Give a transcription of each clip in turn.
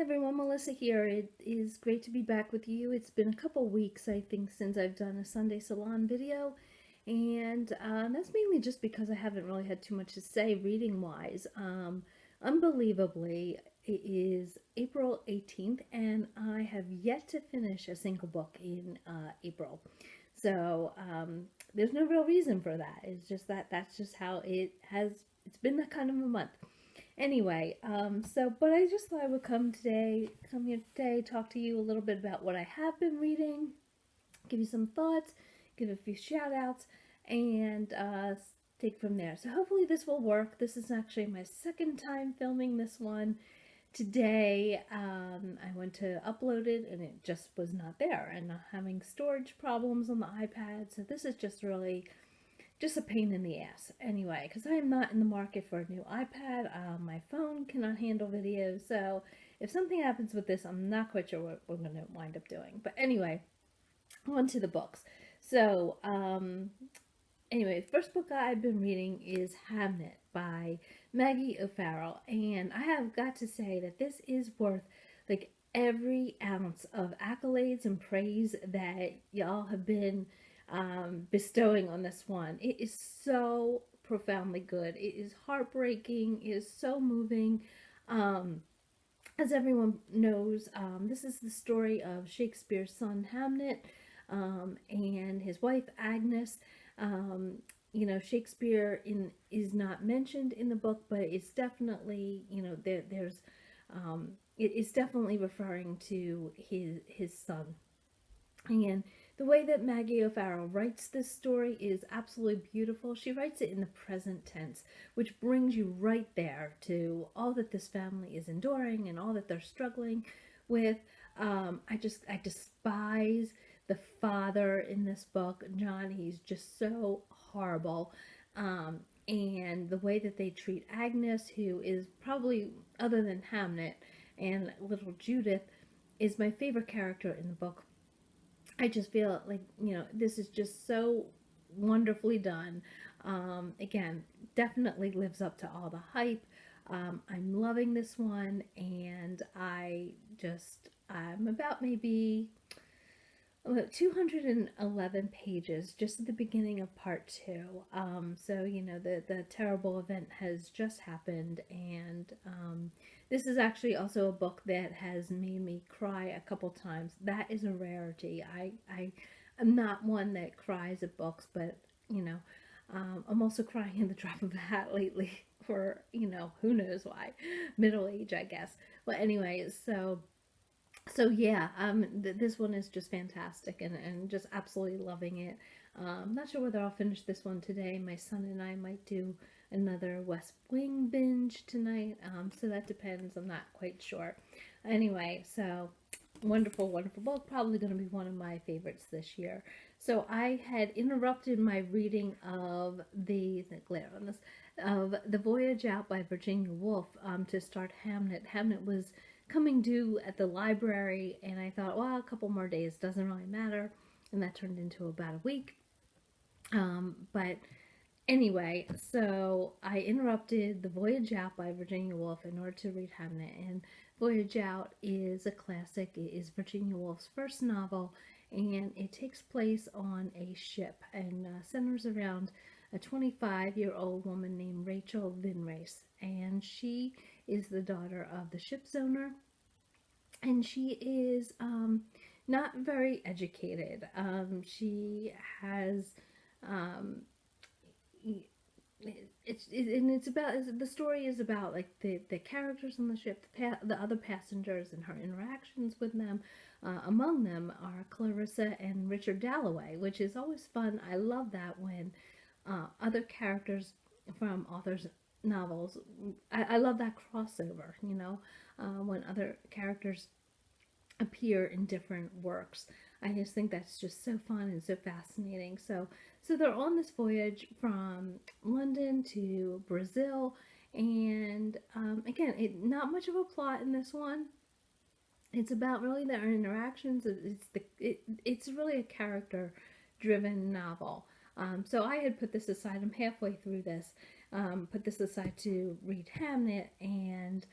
everyone, Melissa here. It is great to be back with you. It's been a couple weeks, I think, since I've done a Sunday Salon video, and that's mainly just because I haven't really had too much to say reading-wise. Unbelievably, it is April 18th, and I have yet to finish a single book in April. So there's no real reason for that. It's just that that's just how it's been that kind of a month. Anyway, but I just thought I would come here today, talk to you a little bit about what I have been reading, give you some thoughts, give a few shout outs, and take from there. So hopefully this will work. This is actually my second time filming this one. Today, I went to upload it and it just was not there, and I'm having storage problems on the iPad, so this is just really just a pain in the ass anyway, because I am not in the market for a new iPad. My phone cannot handle video, so if something happens with this, I'm not quite sure what we're going to wind up doing. But anyway, on to the books. So anyway, the first book I've been reading is Hamnet by Maggie O'Farrell, and I have got to say that this is worth like every ounce of accolades and praise that y'all have been bestowing on this one. It is so profoundly good. It is heartbreaking. It is so moving. As everyone knows, this is the story of Shakespeare's son Hamnet and his wife Agnes. Shakespeare is not mentioned in the book, but it's definitely, there's it is definitely referring to his son. And the way that Maggie O'Farrell writes this story is absolutely beautiful. She writes it in the present tense, which brings you right there to all that this family is enduring and all that they're struggling with. I despise the father in this book, John. He's just so horrible. And the way that they treat Agnes, who is probably, other than Hamnet and little Judith, is my favorite character in the book. I just feel like, this is just so wonderfully done. Again, definitely lives up to all the hype. I'm loving this one, and I'm about maybe 211 pages, just at the beginning of part 2. So, the terrible event has just happened, and this is actually also a book that has made me cry a couple times. That is a rarity. I'm not one that cries at books, but, I'm also crying in the drop of a hat lately for, who knows why. Middle age, I guess. Well, anyway, so yeah, this one is just fantastic, and just absolutely loving it. I'm not sure whether I'll finish this one today. My son and I might do another West Wing binge tonight, so that depends. I'm not quite sure. Anyway, so wonderful, wonderful book. Probably going to be one of my favorites this year. So I had interrupted my reading of the glare on this, of The Voyage Out by Virginia Woolf, to start Hamnet. Hamnet was coming due at the library, and I thought, well, a couple more days doesn't really matter, and that turned into about a week. But anyway, so I interrupted The Voyage Out by Virginia Woolf in order to read Hamnet, and Voyage Out is a classic. It is Virginia Woolf's first novel, and it takes place on a ship and centers around a 25-year-old woman named Rachel Vinrace, and she is the daughter of the ship's owner, and she is not very educated. She has the story is about like the characters on the ship, the other passengers, and her interactions with them. Among them are Clarissa and Richard Dalloway, which is always fun. I love that when other characters from authors' novels, I love that crossover, when other characters appear in different works. I just think that's just so fun and so fascinating. So they're on this voyage from London to Brazil, and again, not much of a plot in this one. It's about really their interactions. It's really a character-driven novel. So I had put this aside. I'm halfway through this. Put this aside to read Hamnet, and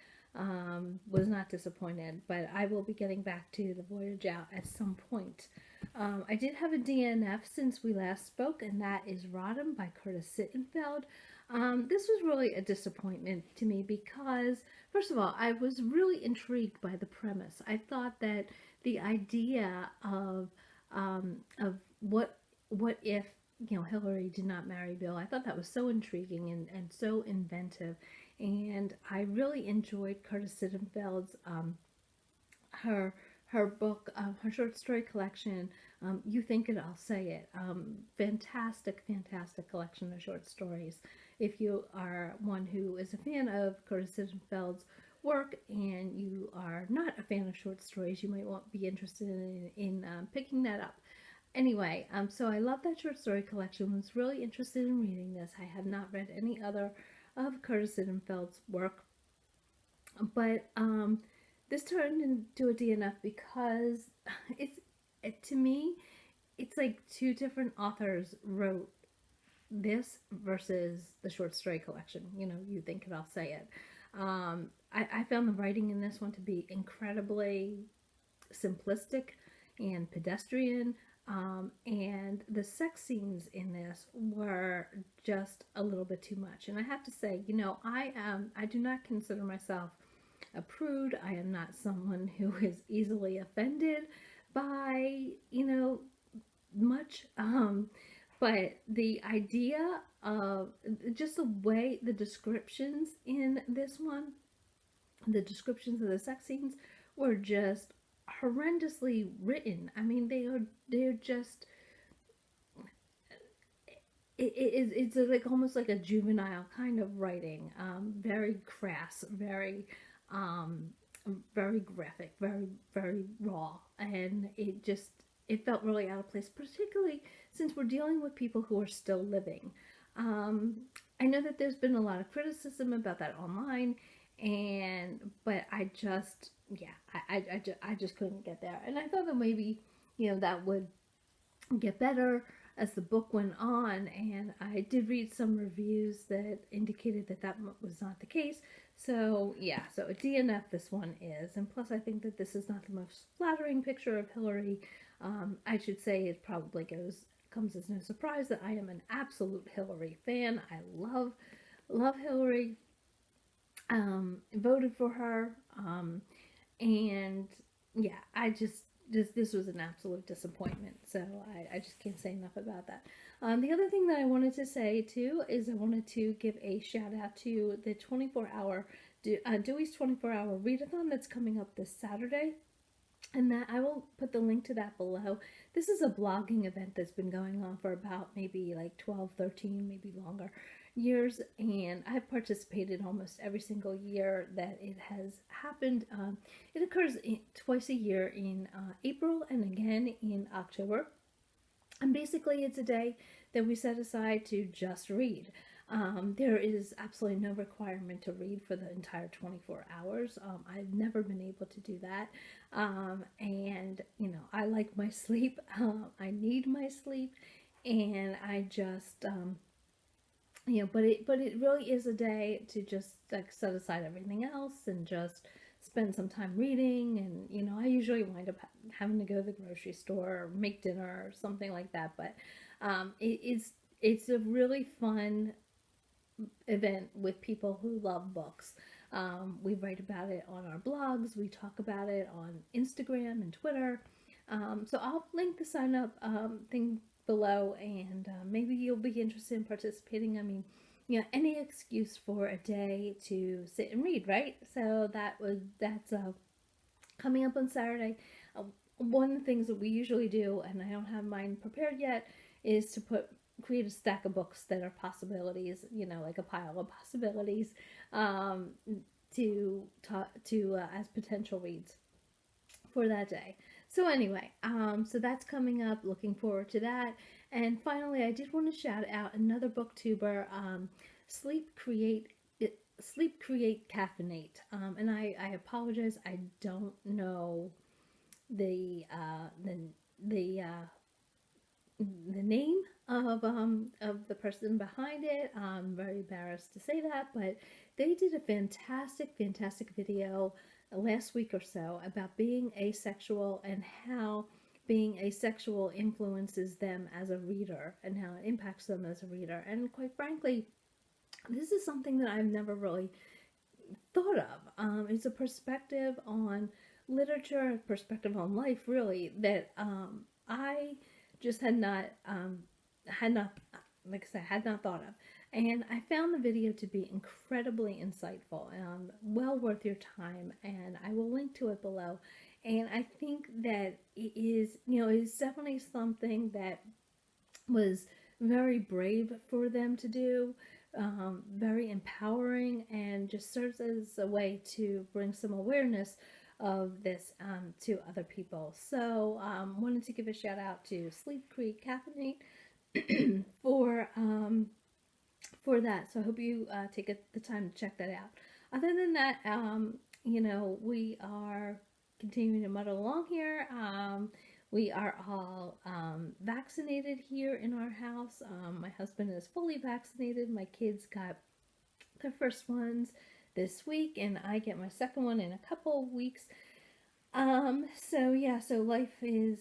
was not not disappointed, but I will be getting back to the Voyage Out at some point. I did have a DNF since we last spoke, and that is Rodham by Curtis Sittenfeld. This was really a disappointment to me because, first of all, I was really intrigued by the premise. I thought that the idea of what if, you know, Hillary did not marry Bill. I thought that was so intriguing and so inventive, and I really enjoyed Curtis Sittenfeld's her her book, her short story collection. You Think It, I'll Say It. Fantastic, fantastic collection of short stories. If you are one who is a fan of Curtis Sittenfeld's work and you are not a fan of short stories, you might be interested in picking that up. Anyway, so I love that short story collection. Was really interested in reading this. I have not read any other of Curtis Sittenfeld's work, but this turned into a DNF because to me, it's like two different authors wrote this versus the short story collection. You know, You Think It, I'll Say It. I found the writing in this one to be incredibly simplistic and pedestrian. And the sex scenes in this were just a little bit too much. And I have to say, you know, I do not consider myself a prude. I am not someone who is easily offended by, you know, much. But the idea of just the way the descriptions in this one, the descriptions of the sex scenes were just horrendously written. I mean, they're just it's like almost like a juvenile kind of writing, very crass, very very graphic, very raw, and it felt really out of place, particularly since we're dealing with people who are still living. I know that there's been a lot of criticism about that online, but I just, yeah, I just couldn't get there. And I thought that maybe, you know, that would get better as the book went on, and I did read some reviews that indicated that that was not the case. So yeah, so a DNF this one is, and plus I think that this is not the most flattering picture of Hillary. I should say it probably comes as no surprise that I am an absolute Hillary fan. I love Hillary. Voted for her, and yeah, this was an absolute disappointment. So I just can't say enough about that. The other thing that I wanted to say too is I wanted to give a shout out to the 24-hour Dewey's 24-hour readathon that's coming up this Saturday. And that I will put the link to that below. This is a blogging event that's been going on for about maybe like 12, 13, maybe longer years, and I've participated almost every single year that it has happened. It occurs twice a year in April and again in October. And basically it's a day that we set aside to just read. There is absolutely no requirement to read for the entire 24 hours. I've never been able to do that. And, you know, I like my sleep. I need my sleep. And I just, you know, but it really is a day to just like set aside everything else and just spend some time reading. And, you know, I usually wind up having to go to the grocery store or make dinner or something like that. But it's a really fun event with people who love books. We write about it on our blogs. We talk about it on Instagram and Twitter. So I'll link the sign up thing below, and maybe you'll be interested in participating. I mean, you know, any excuse for a day to sit and read, right? So that's coming up on Saturday. One of the things that we usually do, and I don't have mine prepared yet, is to create a stack of books that are possibilities, you know, like a pile of possibilities, as potential reads for that day. So anyway, so that's coming up. Looking forward to that. And finally, I did want to shout out another BookTuber, Sleep Create Caffeinate. And I apologize, I don't know the the name of the person behind it. I'm very embarrassed to say that, but they did a fantastic video last week or so about being asexual and how being asexual influences them as a reader and how it impacts them as a reader. And quite frankly, this is something that I've never really thought of. It's a perspective on literature, a perspective on life, really, that I just had not, like I said, had not thought of. And I found the video to be incredibly insightful and well worth your time. And I will link to it below. And I think that it is, it's definitely something that was very brave for them to do, very empowering, and just serves as a way to bring some awareness of this to other people. So wanted to give a shout out to Sleep Create Caffeinate for that. So I hope you take the time to check that out. Other than that, we are continuing to muddle along here. We are all vaccinated here in our house. My husband is fully vaccinated. My kids got their first ones this week, and I get my second one in a couple of weeks. So life is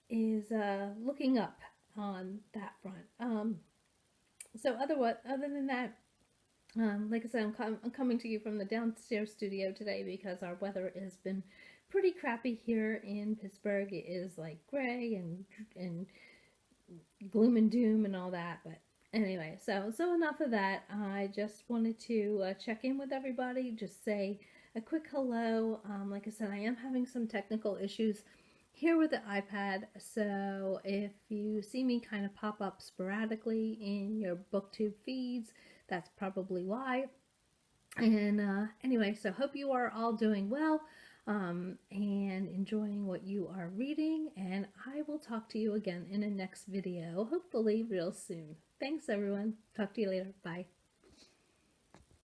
looking up on that front. So other than that, like I said, I'm coming to you from the downstairs studio today because our weather has been pretty crappy here in Pittsburgh. It is like gray and gloom and doom and all that. But anyway, so enough of that. I just wanted to check in with everybody, just say a quick hello. Like I said, I am having some technical issues here with the iPad, so if you see me kind of pop up sporadically in your BookTube feeds, that's probably why. And anyway, so hope you are all doing well and enjoying what you are reading, and I will talk to you again in the next video, hopefully real soon. Thanks everyone. Talk to you later. Bye.